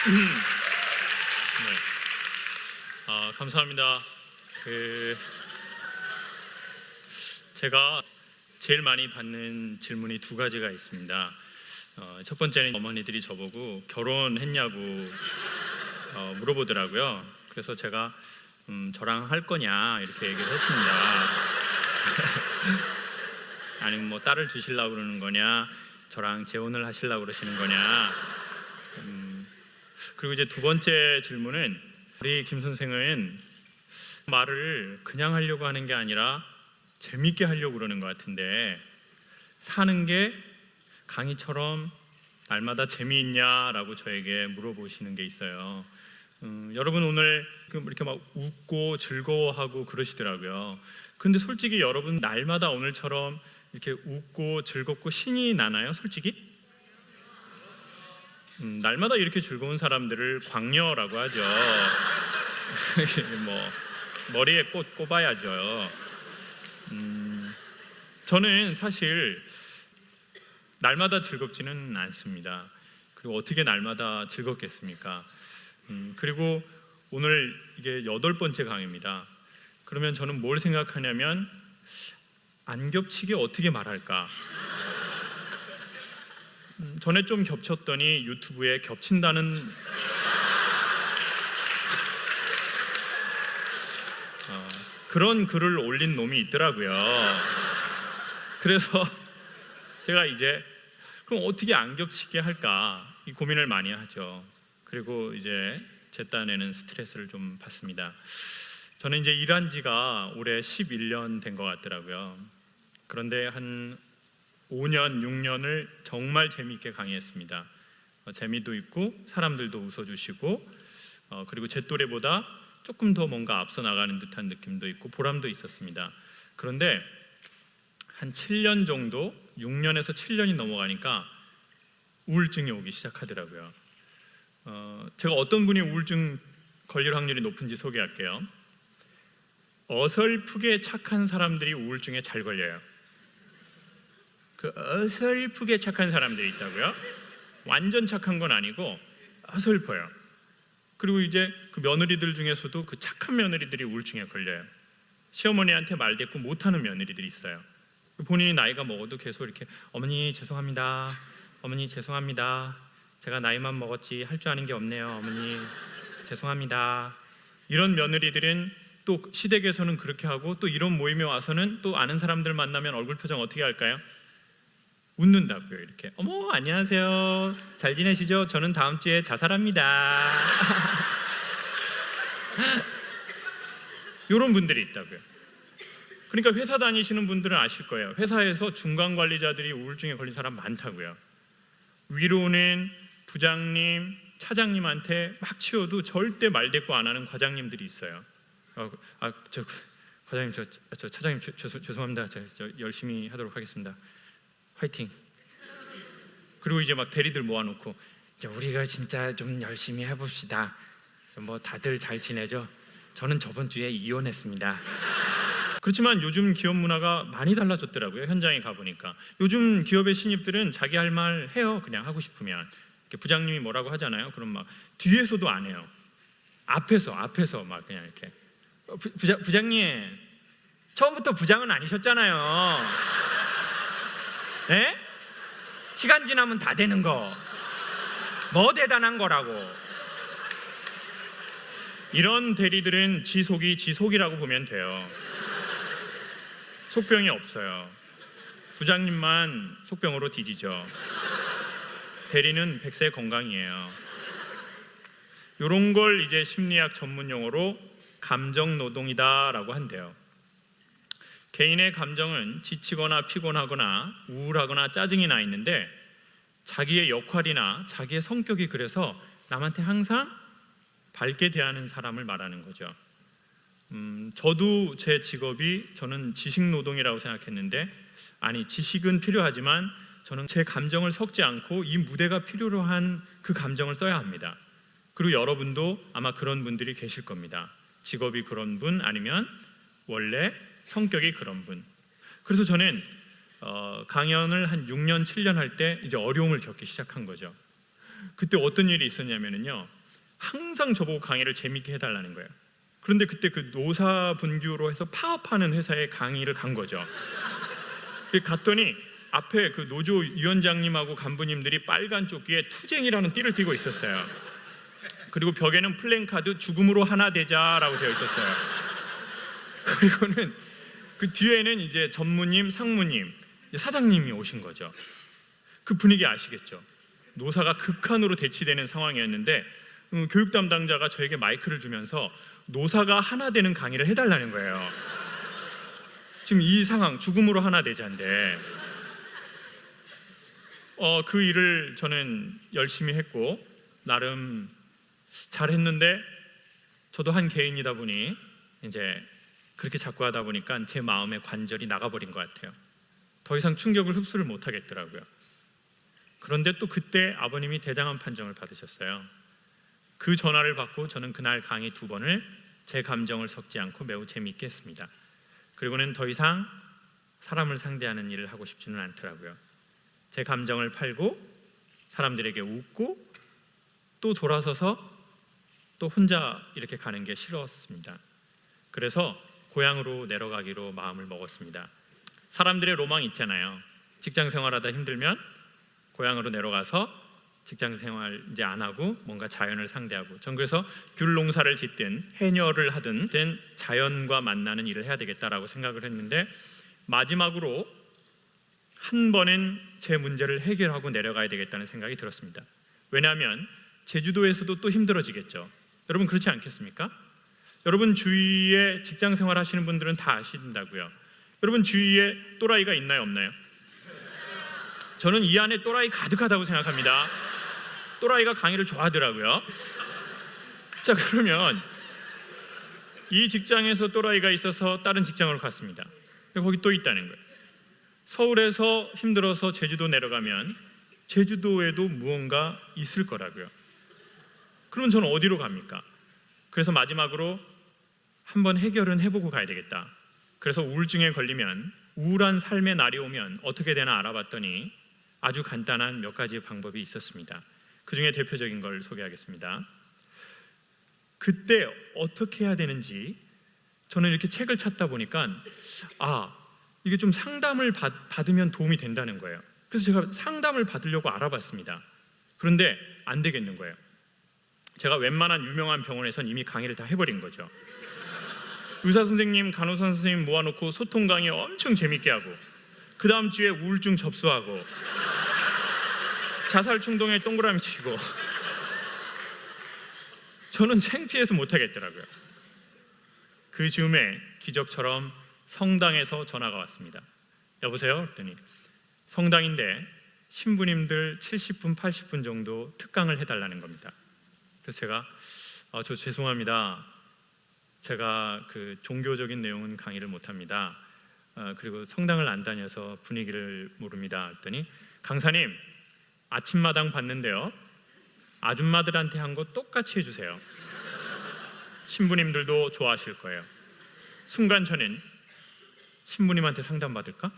네. 감사합니다. 제가 제일 많이 받는 질문이 두 가지가 있습니다. 첫 번째는 어머니들이 저보고 결혼했냐고 물어보더라고요. 그래서 제가 저랑 할 거냐 이렇게 얘기를 했습니다. 아니면 뭐 딸을 주시려고 그러는 거냐, 저랑 재혼을 하시려고 그러시는 거냐. 그리고 이제 두 번째 질문은, 우리 김 선생은 말을 그냥 하려고 하는 게 아니라 재밌게 하려고 그러는 것 같은데, 사는 게 강의처럼 날마다 재미있냐라고 저에게 물어보시는 게 있어요. 여러분 오늘 이렇게 막 웃고 즐거워하고 그러시더라고요. 근데 솔직히 여러분 날마다 오늘처럼 이렇게 웃고 즐겁고 신이 나나요? 솔직히? 날마다 이렇게 즐거운 사람들을 광녀라고 하죠. 뭐 머리에 꽃 꼽아야죠. 저는 사실 날마다 즐겁지는 않습니다. 그리고 어떻게 날마다 즐겁겠습니까? 그리고 오늘 이게 8번째 강의입니다. 그러면 저는 뭘 생각하냐면, 안 겹치게 어떻게 말할까? 전에 좀 겹쳤더니 유튜브에 겹친다는 그런 글을 올린 놈이 있더라고요. 그래서 제가 이제 그럼 어떻게 안 겹치게 할까, 이 고민을 많이 하죠. 그리고 이제 제 딴에는 스트레스를 좀 받습니다. 저는 이제 일한 지가 올해 11년 된 것 같더라고요. 그런데 한 5년, 6년을 정말 재미있게 강의했습니다. 재미도 있고 사람들도 웃어주시고, 그리고 제 또래보다 조금 더 뭔가 앞서 나가는 듯한 느낌도 있고 보람도 있었습니다. 그런데 한 7년 정도, 6년에서 7년이 넘어가니까 우울증이 오기 시작하더라고요. 제가 어떤 분이 우울증 걸릴 확률이 높은지 소개할게요. 어설프게 착한 사람들이 우울증에 잘 걸려요. 그 어설프게 착한 사람들이 있다고요? 완전 착한 건 아니고 어설퍼요. 그리고 이제 그 며느리들 중에서도 그 착한 며느리들이 우울증에 걸려요. 시어머니한테 말대꾸 못하는 며느리들이 있어요. 본인이 나이가 먹어도 계속 이렇게 어머니 죄송합니다, 어머니 죄송합니다, 제가 나이만 먹었지 할 줄 아는 게 없네요, 어머니 죄송합니다. 이런 며느리들은 또 시댁에서는 그렇게 하고, 또 이런 모임에 와서는 또 아는 사람들 만나면 얼굴 표정 어떻게 할까요? 웃는다고요. 이렇게 어머 안녕하세요, 잘 지내시죠? 저는 다음 주에 자살합니다. 이런 분들이 있다고요. 그러니까 회사 다니시는 분들은 아실 거예요. 회사에서 중간 관리자들이 우울증에 걸린 사람 많다고요. 위로는 부장님, 차장님한테 막 치워도 절대 말대꾸 안 하는 과장님들이 있어요. 과장님, 저 차장님 죄송합니다. 저 열심히 하도록 하겠습니다. 화이팅. 그리고 이제 막 대리들 모아놓고, 이제 우리가 진짜 좀 열심히 해봅시다. 뭐 다들 잘 지내죠? 저는 저번 주에 이혼했습니다. 그렇지만 요즘 기업 문화가 많이 달라졌더라고요. 현장에 가보니까 요즘 기업의 신입들은 자기 할 말 해요. 그냥 하고 싶으면. 부장님이 뭐라고 하잖아요. 그럼 막 뒤에서도 안 해요. 앞에서 막 그냥 이렇게 부장님 처음부터 부장은 아니셨잖아요. 네? 시간 지나면 다 되는 거. 뭐 대단한 거라고. 이런 대리들은 지속이라고 보면 돼요. 속병이 없어요. 부장님만 속병으로 뒤지죠. 대리는 백세 건강이에요. 이런 걸 이제 심리학 전문 용어로 감정 노동이다라고 한대요. 개인의 감정은 지치거나 피곤하거나 우울하거나 짜증이 나 있는데, 자기의 역할이나 자기의 성격이 그래서 남한테 항상 밝게 대하는 사람을 말하는 거죠. 저도 제 직업이, 저는 지식노동이라고 생각했는데, 아니 지식은 필요하지만 저는 제 감정을 섞지 않고 이 무대가 필요로 한 그 감정을 써야 합니다. 그리고 여러분도 아마 그런 분들이 계실 겁니다. 직업이 그런 분, 아니면 원래 성격이 그런 분. 그래서 저는 강연을 한 6년, 7년 할 때 이제 어려움을 겪기 시작한 거죠. 그때 어떤 일이 있었냐면요, 항상 저보고 강의를 재밌게 해달라는 거예요. 그런데 그때 그 노사분규로 해서 파업하는 회사에 강의를 간 거죠. 갔더니 앞에 그 노조 위원장님하고 간부님들이 빨간 조끼에 투쟁이라는 띠를 띠고 있었어요. 그리고 벽에는 플랜카드 죽음으로 하나 되자라고 되어 있었어요. 그리고는 그 뒤에는 이제 전무님, 상무님, 사장님이 오신 거죠. 그 분위기 아시겠죠? 노사가 극한으로 대치되는 상황이었는데 교육 담당자가 저에게 마이크를 주면서 노사가 하나 되는 강의를 해달라는 거예요. 지금 이 상황, 죽음으로 하나 되자인데 그 일을 저는 열심히 했고 나름 잘했는데 저도 한 개인이다 보니 이제 그렇게 자꾸 하다 보니까 제 마음의 관절이 나가버린 것 같아요. 더 이상 충격을 흡수를 못하겠더라고요. 그런데 또 그때 아버님이 대당한 판정을 받으셨어요. 그 전화를 받고 저는 그날 강의 2번을 제 감정을 섞지 않고 매우 재미있게 했습니다. 그리고는 더 이상 사람을 상대하는 일을 하고 싶지는 않더라고요. 제 감정을 팔고 사람들에게 웃고 또 돌아서서 또 혼자 이렇게 가는 게 싫었습니다. 그래서 고향으로 내려가기로 마음을 먹었습니다. 사람들의 로망이 있잖아요. 직장 생활하다 힘들면 고향으로 내려가서 직장 생활 이제 안 하고 뭔가 자연을 상대하고, 전 그래서 귤 농사를 짓든 해녀를 하든 자연과 만나는 일을 해야 되겠다라고 생각을 했는데 마지막으로 한 번은 제 문제를 해결하고 내려가야 되겠다는 생각이 들었습니다. 왜냐하면 제주도에서도 또 힘들어지겠죠. 여러분 그렇지 않겠습니까? 여러분 주위에 직장 생활 하시는 분들은 다 아신다고요. 여러분 주위에 또라이가 있나요, 없나요? 저는 이 안에 또라이 가득하다고 생각합니다. 또라이가 강의를 좋아하더라고요. 자, 그러면 이 직장에서 또라이가 있어서 다른 직장으로 갔습니다. 거기 또 있다는 거예요. 서울에서 힘들어서 제주도 내려가면 제주도에도 무언가 있을 거라고요. 그럼 저는 어디로 갑니까? 그래서 마지막으로 한번 해결은 해보고 가야 되겠다. 그래서 우울증에 걸리면, 우울한 삶의 날이 오면 어떻게 되나 알아봤더니 아주 간단한 몇 가지 방법이 있었습니다. 그 중에 대표적인 걸 소개하겠습니다. 그때 어떻게 해야 되는지 저는 이렇게 책을 찾다 보니까 이게 좀 상담을 받으면 도움이 된다는 거예요. 그래서 제가 상담을 받으려고 알아봤습니다. 그런데 안 되겠는 거예요. 제가 웬만한 유명한 병원에선 이미 강의를 다 해버린 거죠. 의사 선생님, 간호사 선생님 모아놓고 소통 강의 엄청 재밌게 하고 그 다음 주에 우울증 접수하고 자살 충동에 동그라미 치고 저는 창피해서 못하겠더라고요. 그 즈음에 기적처럼 성당에서 전화가 왔습니다. 여보세요? 그랬더니 성당인데 신부님들 70분, 80분 정도 특강을 해달라는 겁니다. 그래서 제가 저 죄송합니다. 제가 그 종교적인 내용은 강의를 못합니다. 그리고 성당을 안 다녀서 분위기를 모릅니다. 그랬더니 강사님 아침마당 봤는데요. 아줌마들한테 한 거 똑같이 해주세요. 신부님들도 좋아하실 거예요. 순간 저는 신부님한테 상담받을까?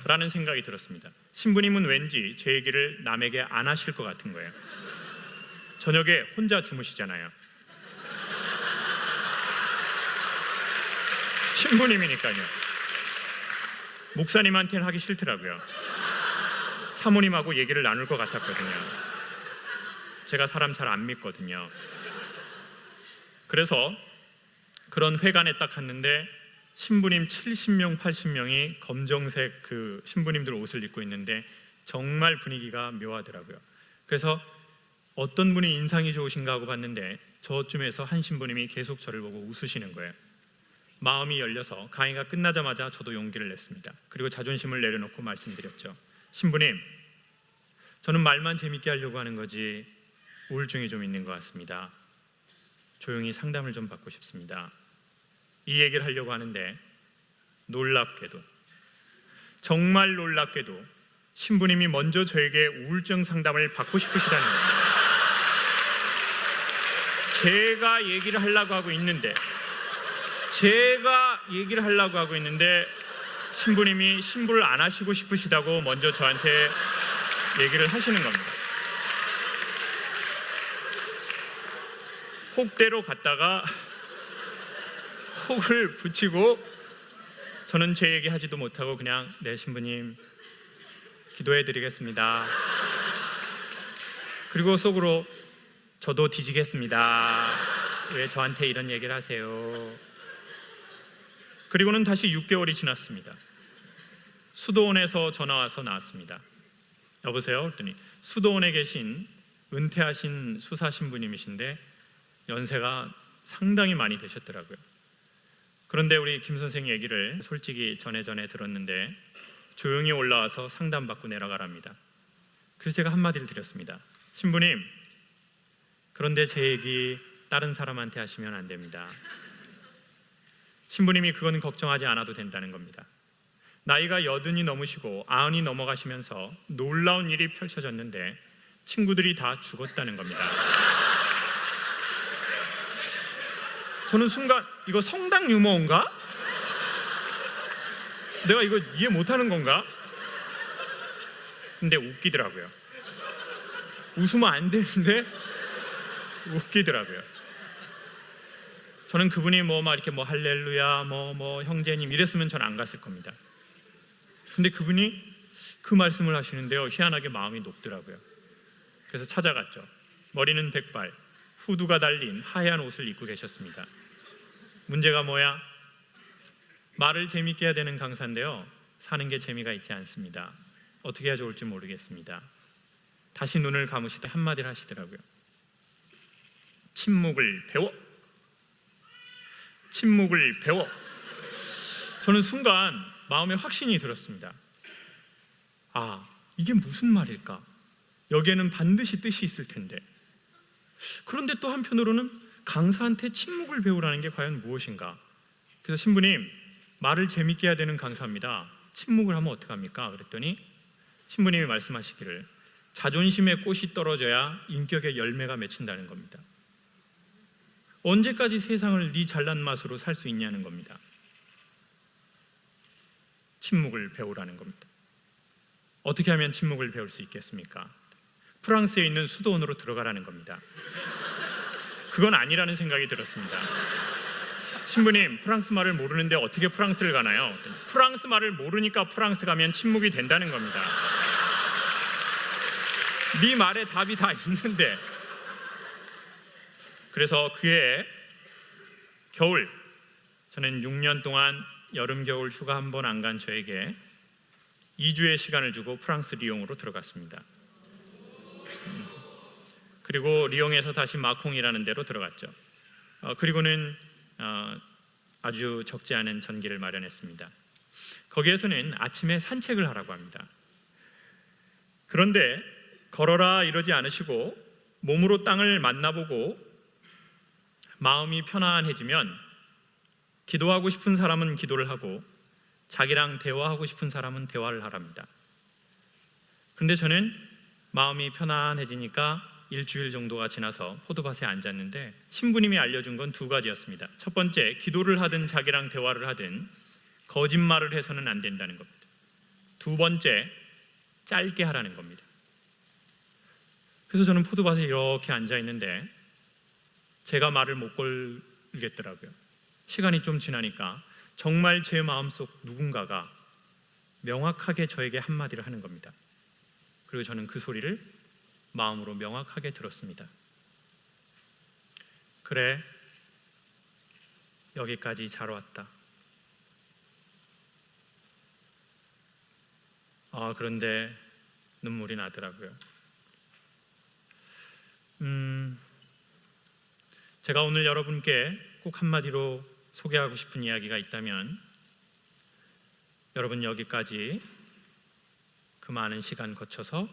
라는 생각이 들었습니다. 신부님은 왠지 제 얘기를 남에게 안 하실 것 같은 거예요. 저녁에 혼자 주무시잖아요. 신부님이니까요. 목사님한테는 하기 싫더라고요. 사모님하고 얘기를 나눌 것 같았거든요. 제가 사람 잘 안 믿거든요. 그래서 그런 회관에 딱 갔는데 신부님 70명, 80명이 검정색 그 신부님들 옷을 입고 있는데 정말 분위기가 묘하더라고요. 그래서 어떤 분이 인상이 좋으신가 하고 봤는데 저쯤에서 한 신부님이 계속 저를 보고 웃으시는 거예요. 마음이 열려서 강의가 끝나자마자 저도 용기를 냈습니다. 그리고 자존심을 내려놓고 말씀드렸죠. 신부님, 저는 말만 재밌게 하려고 하는 거지 우울증이 좀 있는 것 같습니다. 조용히 상담을 좀 받고 싶습니다. 이 얘기를 하려고 하는데 놀랍게도, 정말 놀랍게도 신부님이 먼저 저에게 우울증 상담을 받고 싶으시다는 겁니다. 제가 얘기를 하려고 하고 있는데 신부님이 신부를 안 하시고 싶으시다고 먼저 저한테 얘기를 하시는 겁니다. 혹대로 갔다가 혹을 붙이고 저는 제 얘기 하지도 못하고 그냥 네 신부님 기도해 드리겠습니다. 그리고 속으로 저도 뒤지겠습니다. 왜 저한테 이런 얘기를 하세요? 그리고는 다시 6개월이 지났습니다. 수도원에서 전화 와서 나왔습니다. 여보세요? 그랬더니 수도원에 계신 은퇴하신 수사 신부님이신데 연세가 상당히 많이 되셨더라고요. 그런데 우리 김 선생 얘기를 솔직히 전에 들었는데 조용히 올라와서 상담받고 내려가랍니다. 그래서 제가 한마디를 드렸습니다. 신부님, 그런데 제 얘기 다른 사람한테 하시면 안 됩니다. 신부님이 그건 걱정하지 않아도 된다는 겁니다. 나이가 80이 넘으시고 90이 넘어가시면서 놀라운 일이 펼쳐졌는데 친구들이 다 죽었다는 겁니다. 저는 순간 이거 성당 유머인가? 내가 이거 이해 못하는 건가? 근데 웃기더라고요. 웃으면 안 되는데 웃기더라고요. 저는 그분이 막 이렇게 할렐루야 형제님 이랬으면 저는 안 갔을 겁니다. 근데 그분이 그 말씀을 하시는데요, 희한하게 마음이 녹더라고요. 그래서 찾아갔죠. 머리는 백발, 후두가 달린 하얀 옷을 입고 계셨습니다. 문제가 뭐야? 말을 재밌게 해야 되는 강사인데요, 사는 게 재미가 있지 않습니다. 어떻게 해야 좋을지 모르겠습니다. 다시 눈을 감으시더니 한마디를 하시더라고요. 침묵을 배워. 침묵을 배워. 저는 순간 마음에 확신이 들었습니다. 아, 이게 무슨 말일까? 여기에는 반드시 뜻이 있을 텐데. 그런데 또 한편으로는 강사한테 침묵을 배우라는 게 과연 무엇인가? 그래서 신부님, 말을 재밌게 해야 되는 강사입니다. 침묵을 하면 어떡합니까? 그랬더니 신부님이 말씀하시기를 자존심의 꽃이 떨어져야 인격의 열매가 맺힌다는 겁니다. 언제까지 세상을 네 잘난 맛으로 살 수 있냐는 겁니다. 침묵을 배우라는 겁니다. 어떻게 하면 침묵을 배울 수 있겠습니까? 프랑스에 있는 수도원으로 들어가라는 겁니다. 그건 아니라는 생각이 들었습니다. 신부님, 프랑스 말을 모르는데 어떻게 프랑스를 가나요? 프랑스 말을 모르니까 프랑스 가면 침묵이 된다는 겁니다. 네 말에 답이 다 있는데. 그래서 그해 겨울, 저는 6년 동안 여름 겨울 휴가 한 번 안 간 저에게 2주의 시간을 주고 프랑스 리옹으로 들어갔습니다. 그리고 리옹에서 다시 마콩이라는 데로 들어갔죠. 그리고는 아주 적지 않은 전기를 마련했습니다. 거기에서는 아침에 산책을 하라고 합니다. 그런데 걸어라 이러지 않으시고 몸으로 땅을 만나보고 마음이 편안해지면 기도하고 싶은 사람은 기도를 하고 자기랑 대화하고 싶은 사람은 대화를 하랍니다. 그런데 저는 마음이 편안해지니까 일주일 정도가 지나서 포도밭에 앉았는데 신부님이 알려준 건 2가지였습니다. 첫 번째, 기도를 하든 자기랑 대화를 하든 거짓말을 해서는 안 된다는 겁니다. 2번째, 짧게 하라는 겁니다. 그래서 저는 포도밭에 이렇게 앉아 있는데 제가 말을 못 걸겠더라고요. 시간이 좀 지나니까 정말 제 마음속 누군가가 명확하게 저에게 한마디를 하는 겁니다. 그리고 저는 그 소리를 마음으로 명확하게 들었습니다. 그래, 여기까지 잘 왔다. 그런데 눈물이 나더라고요. 제가 오늘 여러분께 꼭 한마디로 소개하고 싶은 이야기가 있다면 여러분 여기까지 그 많은 시간 거쳐서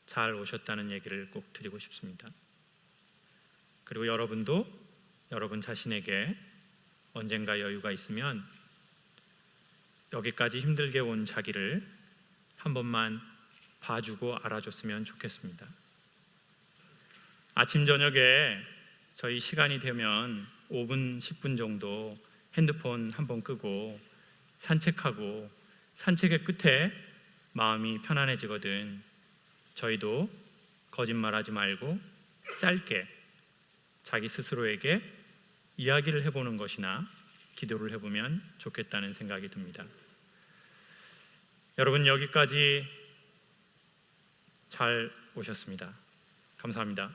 잘 오셨다는 얘기를 꼭 드리고 싶습니다. 그리고 여러분도 여러분 자신에게 언젠가 여유가 있으면 여기까지 힘들게 온 자기를 한 번만 봐주고 알아줬으면 좋겠습니다. 아침 저녁에 저희 시간이 되면 5분, 10분 정도 핸드폰 한번 끄고 산책하고 산책의 끝에 마음이 편안해지거든. 저희도 거짓말하지 말고 짧게 자기 스스로에게 이야기를 해보는 것이나 기도를 해보면 좋겠다는 생각이 듭니다. 여러분, 여기까지 잘 오셨습니다. 감사합니다.